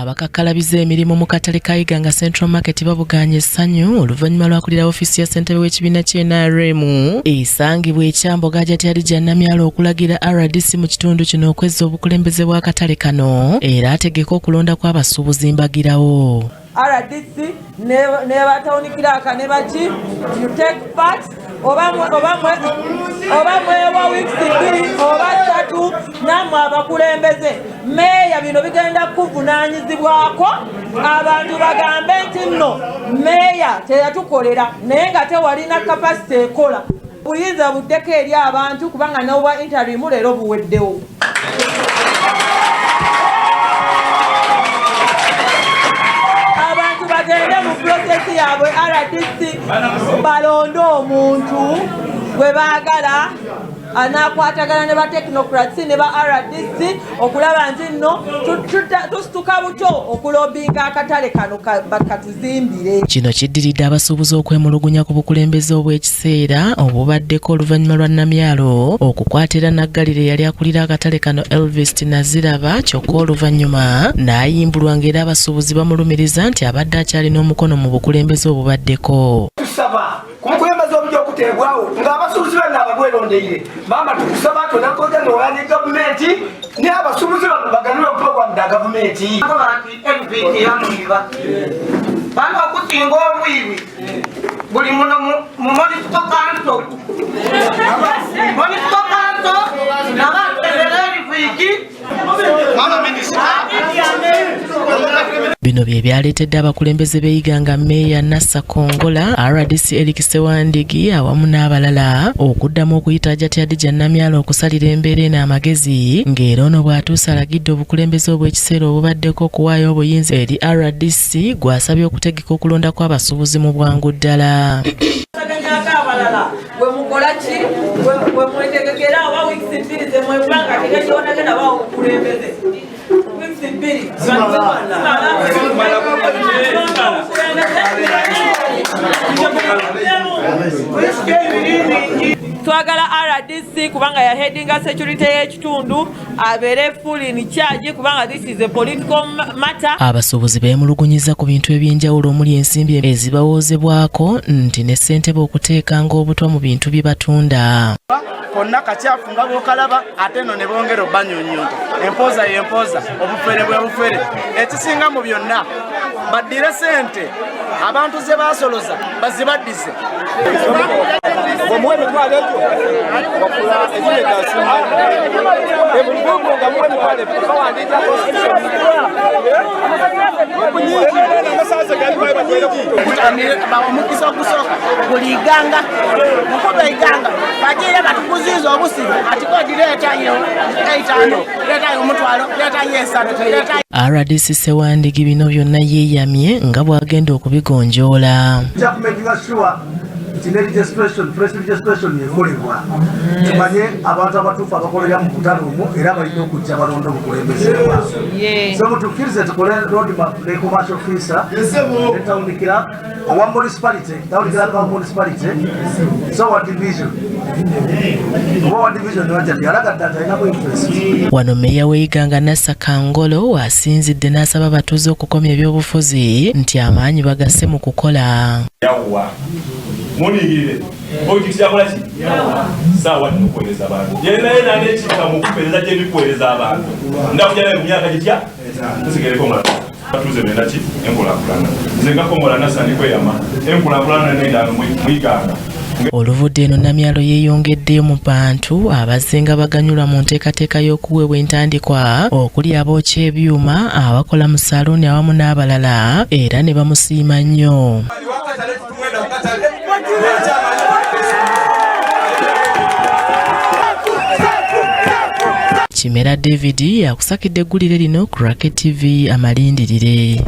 abakakkalabiza emirimu mu katale ka Iganga Central Market babuganye essanyu oluvannyuma lw'akulira ofiisi ya ssentebe w'ekibiina ky'NRM esangibwa ekyamboga gy'atyali gya Namyalo okulagira RDC mu kitundu kino okwezza obukulembeze bw'akatale kano era ategeka okulonda kw'abasuubuzi mbagirawo. RDC never town clerk and never chief, you take part oba mwewa weeks ibiri oba ssatu nammwe abakulembeze meeya bino bigenda kuvunaanyizibwako abantu bagambe nti nno meeya teyatukolera naye nga tewalina kapasite ekola buyinza buddeko eri abantu kubanga n'obwa interim leero buweddewo. Bagende mu process yaabwe RDC balonde omuntu gwe baagala anakwatagana ne ba technocrats ne ba RDC okulaba nti nno tusituka buto okulobinga akatale kano bakatuzimbire. Kino kiddiridde abasuubuzi okwemulugunya ku bukulembeze obw'ekiseera obubaddeko oluvannyuma lwa Namyalo okukwatira Naggalire yali akulira akatale kano Elvis Naziraba kyokka oluvannyuma n'ayimbulwa ng'era abasuubuzi bamulumiriza nti abadde akyalina omukono mu bukulembeze obubaddeko. Kumukulembeze obujja okuteebwawo ng'abasuubuzi bonna abagwerondeire bamba tukusaba tonakoza n'olanya gavumenti ne abasuubuzi bano baganule program da gavumenti NPT yamuyiba banga okusinga obwibi buli muno mu municipal council Bino bye byaleetedde abakulembeze b'Iganga Meeya Nassa Kongola, RDC Eric Sewandigi awamu n'abalala okuddamu okuyita Jatya Namyalo okusalira embeera eno amagezi ng'era ono bw'atuusa alagidde obukulembeze obw'ekiseera obubaddeko okuwaayo obuyinza eri RDC gw'asabye okutegeka okulonda kw'abasuubuzi mu bwangu ddala. Twagala RDC kubanga ya headinga security y'ekitundu abeere full in charge kubanga this is a political matter. Abasuubuzi beemulugunyiza ku bintu eby'enjawulo omuli ensimbi ezibawoozebwako nti ne ssentebe okuteekanga obutwa mu bintu bye batunda. Konna kacyafu nga bw'okalaba ate no ne bongera obbanyonyonta empoza y'empoza obufere bw'obufere ekisinga mu byonna baddire ssente abantu ze baasoloza bazibaddize. Omukisa ogusooka buli Iganga mukuba Iganga bagira batukuziza obusibu ati kodi leetayo 5 leetayo omutwalo leetayo 3 RDC Sewandigi bino byonna yeeyamye nga bw'agenda okubigonjoola. Registration yekolebwa tumanye abantu abatuufu abakolera mu kutalo omwo era balina okujja balonda obukulembeze bwabwe. So mutukirize tukole roadmap ne commercial officer etawunikira owa municipality tawunikira kwa municipality so what division wajja yalaga data ina interest. Wano Meeya w'Iganga Nassa Kangolo asinzidde n'asaba abatuuze okukomya ebyobufuzi nti amaanyi bagasse mu kukola. Munigire politics yakola ki sawa tukueleza abantu yena n'ekika mu kupereza gye bikueleza abantu ndakujana mu myaka gitya tusigereko mala batuze benda ki enkulaakulana nze nga Kongola Nassa ndikweyama enkulaakulana n'endano mu Iganga. Oluvudde eno Namyalo yeeyongeddeyo mu bantu abazenga baganyulwa mu nteekateeka y'okuweebwa entandikwa okuli abookya ebyuma abakola mu salooni awamu n'abalala era ne bamusiima nnyo. Kimera David akusakidde eggulire lino ku Racket TV amalindirire.